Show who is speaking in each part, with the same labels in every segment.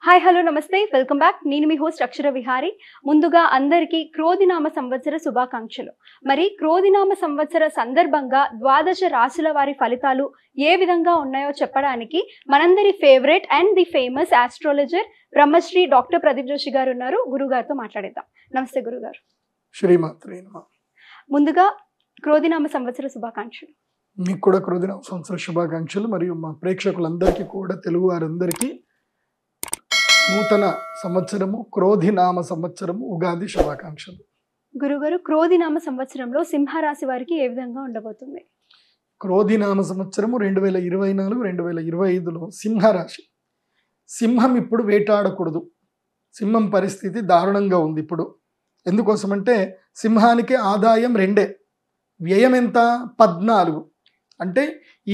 Speaker 1: Hi hello నమస్తే welcome back. నేను మీ host అక్షర విహారి. ముందుగా అందరికీ క్రోధినామ సంవత్సర శుభాకాంక్షలు. మరి క్రోధినామ సంవత్సర సందర్భంగా ద్వాదశ రాశుల వారి ఫలితాలు ఏ విధంగా ఉన్నాయో చెప్పడానికి మనందరి favourite and the famous astrologer Brahmashri doctor Pradeep Joshi గారు ఉన్నారు. గురుగారితో మాట్లాడేద్దాం. నమస్తే గురుగారు.
Speaker 2: శ్రీమాత్రే నమః.
Speaker 1: ముందుగా క్రోధినామ సంవత్సర శుభాకాంక్షలు.
Speaker 2: మీకు కూడా క్రోధినామ సంవత్సర శుభాకాంక్షలు. మరియు మా ప్రేక్షకులందరికీ కూడా, తెలుగు వారందరికీ నూతన సంవత్సరము, క్రోధినామ సంవత్సరము, ఉగాది శుభాకాంక్షలు.
Speaker 1: గురుగారు, క్రోధినామ సంవత్సరంలో సింహరాశి వారికి ఏ విధంగా ఉండబోతుంది?
Speaker 2: క్రోధినామ సంవత్సరము 2024, 2025లో సింహరాశి. సింహం ఇప్పుడు వేటాడకూడదు. సింహం పరిస్థితి దారుణంగా ఉంది ఇప్పుడు. ఎందుకోసమంటే సింహానికి ఆదాయం 2, వ్యయం ఎంత? 14. అంటే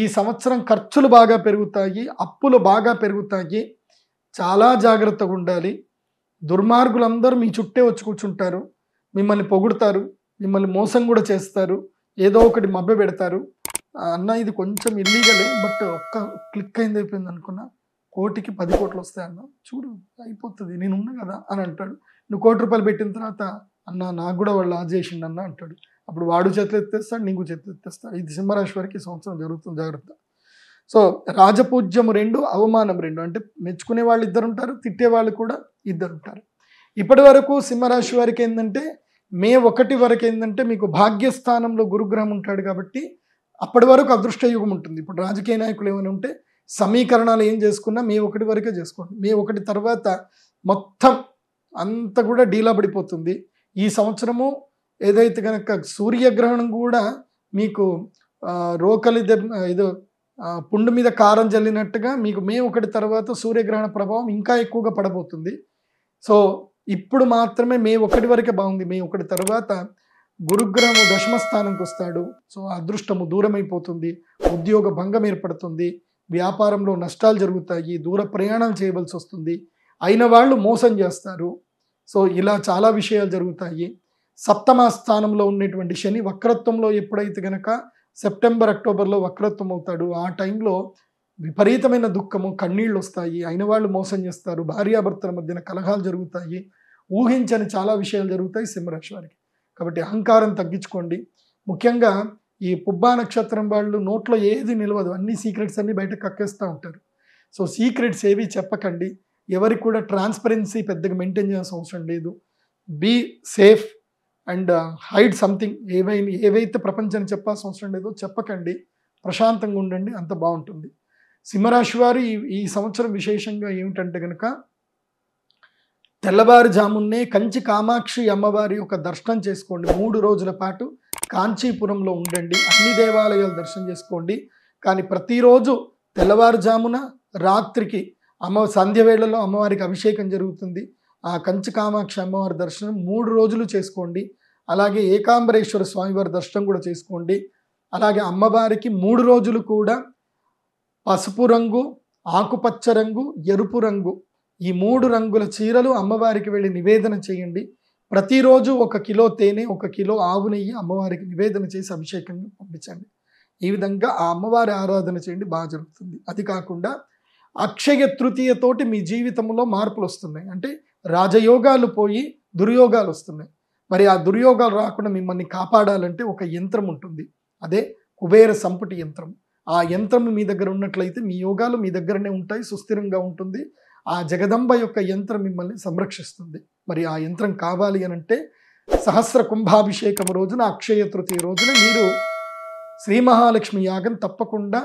Speaker 2: ఈ సంవత్సరం ఖర్చులు బాగా పెరుగుతాయి, అప్పులు బాగా పెరుగుతాయి. చాలా జాగ్రత్తగా ఉండాలి. దుర్మార్గులందరూ మీ చుట్టే వచ్చి కూర్చుంటారు, మిమ్మల్ని పొగుడతారు, మిమ్మల్ని మోసం కూడా చేస్తారు, ఏదో ఒకటి మభ్య పెడతారు. అన్న ఇది కొంచెం ఇల్లీగలే, బట్ ఒక్క క్లిక్ అయింది అయిపోయింది అనుకున్నా, 1 కోటికి 10 కోట్లు వస్తాయన్న, చూడు అయిపోతుంది, నేను ఉన్నా కదా అని అంటాడు. నువ్వు 1 కోటి రూపాయలు పెట్టిన తర్వాత అన్న నాకు కూడా వాళ్ళు ఆ చేసిండు అన్న అంటాడు. అప్పుడు వాడు చేతులు ఎత్తేస్తాడు, నీకు చేతులు ఎత్తేస్తాడు. ఇది సింహరాశి వారికి ఈ సంవత్సరం జరుగుతుంది, జాగ్రత్త. సో రాజపూజ్యము 2, అవమానం 2. అంటే మెచ్చుకునే వాళ్ళు 2 ఉంటారు, తిట్టే వాళ్ళు కూడా 2 ఉంటారు. ఇప్పటి వరకు సింహరాశి వారికి ఏంటంటే మే 1 వరకు ఏంటంటే మీకు భాగ్యస్థానంలో గురుగ్రహం ఉంటాడు కాబట్టి అప్పటి వరకు అదృష్ట యుగం ఉంటుంది. ఇప్పుడు రాజకీయ నాయకులు ఏమైనా ఉంటే సమీకరణాలు ఏం చేసుకున్నా మే 1 వరకే చేసుకోండి. మే 1 తర్వాత మొత్తం అంతా కూడా డీలా పడిపోతుంది. ఈ సంవత్సరము ఏదైతే కనుక సూర్యగ్రహణం కూడా మీకు రోకలి ఏదో పుండు మీద కారం జల్లినట్టుగా మీకు మే 1 తర్వాత సూర్యగ్రహణ ప్రభావం ఇంకా ఎక్కువగా పడబోతుంది. సో ఇప్పుడు మాత్రమే మే 1 వరకే బాగుంది. మే 1 తర్వాత గురుగ్రహము దశమ స్థానంకి వస్తాడు. సో అదృష్టము దూరం అయిపోతుంది, ఉద్యోగ భంగం ఏర్పడుతుంది, వ్యాపారంలో నష్టాలు జరుగుతాయి, దూర ప్రయాణాలు చేయవలసి వస్తుంది, అయిన వాళ్ళు మోసం చేస్తారు. సో ఇలా చాలా విషయాలు జరుగుతాయి. సప్తమ స్థానంలో ఉన్నటువంటి శని వక్రత్వంలో ఎప్పుడైతే కనుక సెప్టెంబర్, అక్టోబర్లో వక్రత్వం అవుతాడు, ఆ టైంలో విపరీతమైన దుఃఖము, కన్నీళ్ళు వస్తాయి, అయిన వాళ్ళు మోసం చేస్తారు, భార్యాభర్తల మధ్యన కలహాలు జరుగుతాయి, ఊహించని చాలా విషయాలు జరుగుతాయి సింహరాశి వారికి. కాబట్టి అహంకారం తగ్గించుకోండి. ముఖ్యంగా ఈ పుబ్బా నక్షత్రం వాళ్ళు నోట్లో ఏది నిలవదు, అన్ని సీక్రెట్స్ అన్ని బయట కక్కేస్తూ ఉంటారు. సో సీక్రెట్స్ ఏవి చెప్పకండి. ఎవరికి కూడా ట్రాన్స్పరెన్సీ పెద్దగా మెయింటైన్ చేయాల్సిన అవసరం లేదు. Be safe and hide something. ఏవైతే ప్రపంచాన్ని చెప్పాల్సిన అవసరం లేదో చెప్పకండి, ప్రశాంతంగా ఉండండి, అంత బాగుంటుంది. సింహరాశి వారు ఈ సంవత్సరం విశేషంగా ఏమిటంటే కనుక తెల్లవారుజామున్నే కంచి కామాక్షి అమ్మవారి యొక్క దర్శనం చేసుకోండి. 3 రోజుల పాటు కాంచీపురంలో ఉండండి, అన్ని దేవాలయాలు దర్శనం చేసుకోండి. కానీ ప్రతిరోజు తెల్లవారుజామున రాత్రికి సంధ్య వేళలో అమ్మవారికి అభిషేకం జరుగుతుంది. ఆ కంచి కామాక్షి అమ్మవారి దర్శనం 3 రోజులు చేసుకోండి. అలాగే ఏకాంబరేశ్వర స్వామివారి దర్శనం కూడా చేసుకోండి. అలాగే అమ్మవారికి 3 రోజులు కూడా పసుపు రంగు, ఆకుపచ్చ రంగు, ఎరుపు రంగు, ఈ 3 రంగుల చీరలు అమ్మవారికి వెళ్ళి నివేదన చేయండి. ప్రతిరోజు 1 కిలో తేనె, 1 కిలో ఆవు నెయ్యి అమ్మవారికి నివేదన చేసి అభిషేకంగా పంపించండి. ఈ విధంగా ఆ అమ్మవారి ఆరాధన చేయండి, బాగా జరుగుతుంది. అది కాకుండా అక్షయ తృతీయతోటి మీ జీవితంలో మార్పులు వస్తున్నాయి. అంటే రాజయోగాలు పోయి దుర్యోగాలు వస్తున్నాయి. మరి ఆ దుర్యోగాలు రాకుండా మిమ్మల్ని కాపాడాలంటే ఒక యంత్రం ఉంటుంది, అదే కుబేర సంపుటి యంత్రం. ఆ యంత్రం మీ దగ్గర ఉన్నట్లయితే మీ యోగాలు మీ దగ్గరనే ఉంటాయి, సుస్థిరంగా ఉంటుంది. ఆ జగదంబ యొక్క యంత్రం మిమ్మల్ని సంరక్షిస్తుంది. మరి ఆ యంత్రం కావాలి అని అంటే సహస్ర కుంభాభిషేకం రోజున, అక్షయ తృతీయ రోజున మీరు శ్రీ మహాలక్ష్మి యాగం తప్పకుండా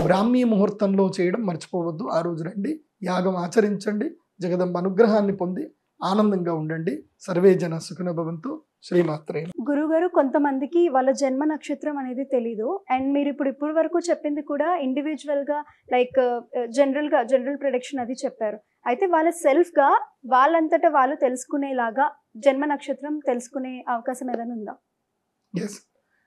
Speaker 2: బ్రాహ్మీ ముహూర్తంలో చేయడం మర్చిపోవద్దు. ఆ రోజు రండి, యాగం ఆచరించండి, జగదంబ అనుగ్రహాన్ని పొంది ఆనందంగా ఉండండి. సర్వే జన సుఖినో భవంతు. శ్రీమాత్రే.
Speaker 1: గురుగారు, కొంతమందికి వాళ్ళ జన్మ నక్షత్రం అనేది తెలీదు. అండ్ మీరు ఇప్పుడు వరకు చెప్పింది కూడా ఇండివిజువల్గా లైక్ జనరల్ ప్రిడిక్షన్ అది చెప్పారు. అయితే వాళ్ళ సెల్ఫ్గా వాళ్ళంతటా వాళ్ళు తెలుసుకునేలాగా జన్మ నక్షత్రం తెలుసుకునే అవకాశం ఏదైనా ఉందా?
Speaker 2: ఎస్.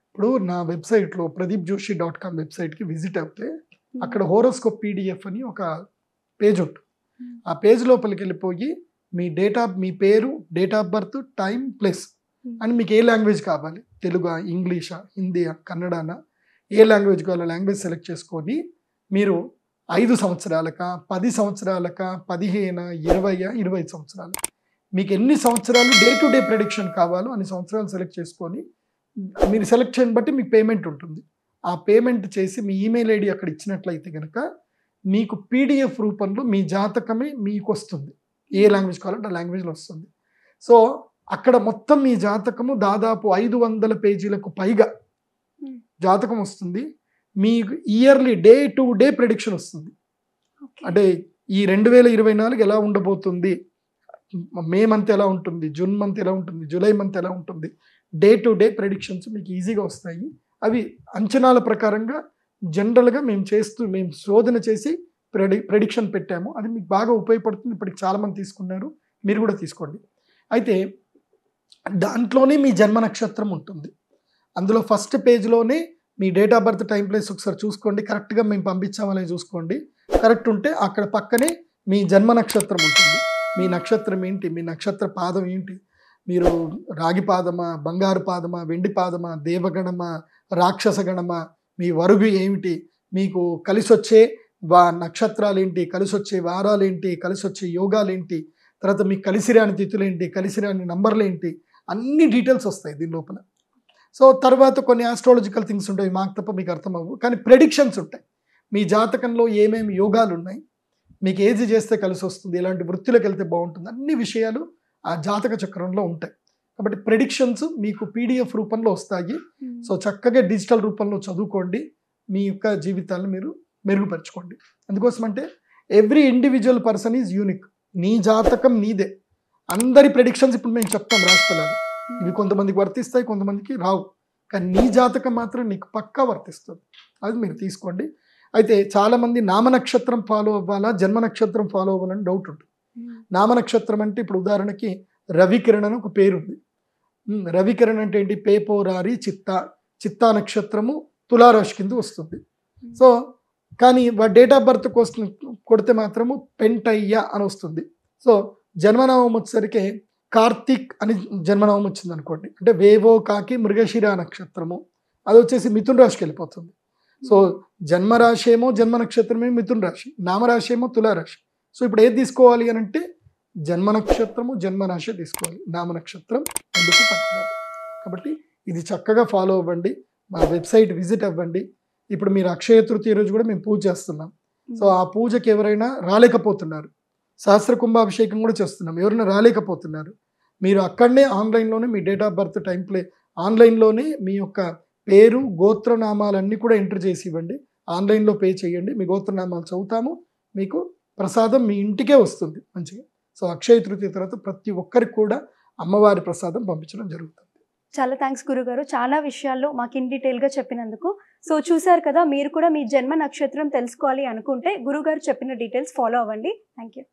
Speaker 2: ఇప్పుడు నా వెబ్సైట్లో pradeepjoshi.com వెబ్సైట్కి విజిట్ అవుతే అక్కడ హోరోస్కోప్ PDF అని ఒక పేజ్ ఉంటుంది. ఆ పేజ్ లోపలికి వెళ్ళిపోయి మీ పేరు, date of birth, time, place అని మీకు ఏ లాంగ్వేజ్ కావాలి, తెలుగా, ఇంగ్లీషా, హిందీయా, కన్నడనా, ఏ లాంగ్వేజ్ కావాలో లాంగ్వేజ్ సెలెక్ట్ చేసుకొని మీరు 5 సంవత్సరాలక, 10 సంవత్సరాలక, 15, 20, 25 సంవత్సరాలు, మీకు ఎన్ని సంవత్సరాలు డే టు డే ప్రెడిక్షన్ కావాలో అన్ని సంవత్సరాలు సెలెక్ట్ చేసుకొని మీరు సెలెక్షన్ బట్టి మీకు పేమెంట్ ఉంటుంది. ఆ పేమెంట్ చేసి మీ ఈమెయిల్ ఐడి అక్కడ ఇచ్చినట్లయితే కనుక మీకు పీడిఎఫ్ రూపంలో మీ జాతకమే మీకు వస్తుంది. ఏ లాంగ్వేజ్ కావాలంటే ఆ లాంగ్వేజ్లో వస్తుంది. సో అక్కడ మొత్తం మీ జాతకము దాదాపు 500 పేజీలకు పైగా జాతకం వస్తుంది. మీకు yearly day to day prediction వస్తుంది. అంటే ఈ 2024 ఎలా ఉండబోతుంది, మే మంత్ ఎలా ఉంటుంది, జూన్ మంత్ ఎలా ఉంటుంది, జూలై మంత్ ఎలా ఉంటుంది, డే టు డే ప్రెడిక్షన్స్ మీకు ఈజీగా వస్తాయి. అవి అంచనాల ప్రకారంగా జనరల్గా మేము శోధన చేసి ప్రెడిక్షన్ పెట్టాము. అది మీకు బాగా ఉపయోగపడుతుంది. ఇప్పటికి చాలామంది తీసుకున్నారు, మీరు కూడా తీసుకోండి. అయితే దాంట్లోనే మీ జన్మ నక్షత్రం ఉంటుంది. అందులో ఫస్ట్ పేజ్లోనే మీ date of birth, time, place ఒకసారి చూసుకోండి. కరెక్ట్గా మేము పంపించామని చూసుకోండి. కరెక్ట్ ఉంటే అక్కడ పక్కనే మీ జన్మ నక్షత్రం ఉంటుంది. మీ నక్షత్రం ఏంటి, మీ నక్షత్ర పాదం ఏంటి, మీరు రాగి పాదమా, బంగారు పాదమా, వెండి పాదమా, దేవగణమా, రాక్షస గణమా, మీ వరుగు ఏమిటి, మీకు కలిసి వచ్చే నక్షత్రాలు ఏంటి, కలిసి వచ్చే వారాలు ఏంటి, కలిసి వచ్చే యోగాలు ఏంటి, తర్వాత మీకు కలిసిరాని తిథులు ఏంటి, కలిసిరాని నంబర్లు ఏంటి, అన్ని డీటెయిల్స్ వస్తాయి దీని లోపల. సో తర్వాత కొన్ని ఆస్ట్రాలజికల్ థింగ్స్ ఉంటాయి, మాకు తప్ప మీకు అర్థమవ్వు, కానీ ప్రెడిక్షన్స్ ఉంటాయి. మీ జాతకంలో ఏమేమి యోగాలు ఉన్నాయి, మీకు ఏది చేస్తే కలిసి వస్తుంది, ఎలాంటి వృత్తిలోకి వెళ్తే బాగుంటుంది, అన్ని విషయాలు ఆ జాతక చక్రంలో ఉంటాయి. కాబట్టి ప్రెడిక్షన్స్ మీకు పీడిఎఫ్ రూపంలో వస్తాయి. సో చక్కగా డిజిటల్ రూపంలో చదువుకోండి, మీ యొక్క జీవితాన్ని మీరు మెరుగుపరచుకోండి. అందుకోసం అంటే every individual person is unique. నీ జాతకం నీదే. అందరి ప్రెడిక్షన్స్ ఇప్పుడు మేము చెప్తాం రాష్ట్రాలు, ఇవి కొంతమందికి వర్తిస్తాయి, కొంతమందికి రావు. కానీ నీ జాతకం మాత్రం నీకు పక్కా వర్తిస్తుంది. అది మీరు తీసుకోండి. అయితే చాలామంది నామనక్షత్రం ఫాలో అవ్వాలా, జన్మ నక్షత్రం ఫాలో అవ్వాలని డౌట్ ఉంటుంది. నామనక్షత్రం అంటే ఇప్పుడు ఉదాహరణకి రవికిరణ్ అని ఒక పేరు ఉంది. రవికిరణ్ అంటే ఏంటి, పేపోరారి చిత్తా నక్షత్రము తులారాశి కింద వస్తుంది. సో కానీ డేట్ ఆఫ్ బర్త్ కోసం కొడితే మాత్రము పెంటయ్య అని వస్తుంది. సో జన్మనామం వచ్చేసరికి కార్తీక్ అని జన్మనామం వచ్చింది అనుకోండి, అంటే వేవో కాకి మృగశిర నక్షత్రము, అది వచ్చేసి మిథున రాశికి వెళ్ళిపోతుంది. సో జన్మరాశి ఏమో జన్మ నక్షత్రమే మిథున రాశి, నామరాశి ఏమో తులారాశి. సో ఇప్పుడు ఏది తీసుకోవాలి అని అంటే జన్మ నక్షత్రము జన్మరాశి తీసుకోవాలి, నామనక్షత్రం ఎందుకు పట్టుకోవాలి. కాబట్టి ఇది చక్కగా ఫాలో అవ్వండి, మా వెబ్సైట్ విజిట్ అవ్వండి. ఇప్పుడు మీరు అక్షయ తృతీయ రోజు కూడా మేము పూజ చేస్తున్నాం. సో ఆ పూజకి ఎవరైనా రాలేకపోతున్నారు, సహస్ర కుంభాభిషేకం కూడా చేస్తున్నాం, ఎవరైనా రాలేకపోతున్నారు, మీరు అక్కడనే ఆన్లైన్లోనే మీ date of birth, time, place ఆన్లైన్లోనే మీ యొక్క పేరు, గోత్రనామాలన్నీ కూడా ఎంటర్ చేసి ఇవ్వండి. ఆన్లైన్లో పే చేయండి, మీ గోత్రనామాలు చదువుతాము, మీకు ప్రసాదం మీ ఇంటికే వస్తుంది మంచిగా. సో అక్షయ తృతీయ తర్వాత ప్రతి ఒక్కరికి కూడా అమ్మవారి ప్రసాదం పంపించడం జరుగుతుంది.
Speaker 1: చాలా థ్యాంక్స్ గురుగారు, చాలా విషయాల్లో మాకు ఇన్ డీటెయిల్గా చెప్పినందుకు. సో చూసారు కదా, మీరు కూడా మీ జన్మ నక్షత్రం తెలుసుకోవాలి అనుకుంటే గురుగారు చెప్పిన డీటెయిల్స్ ఫాలో అవ్వండి. Thank you.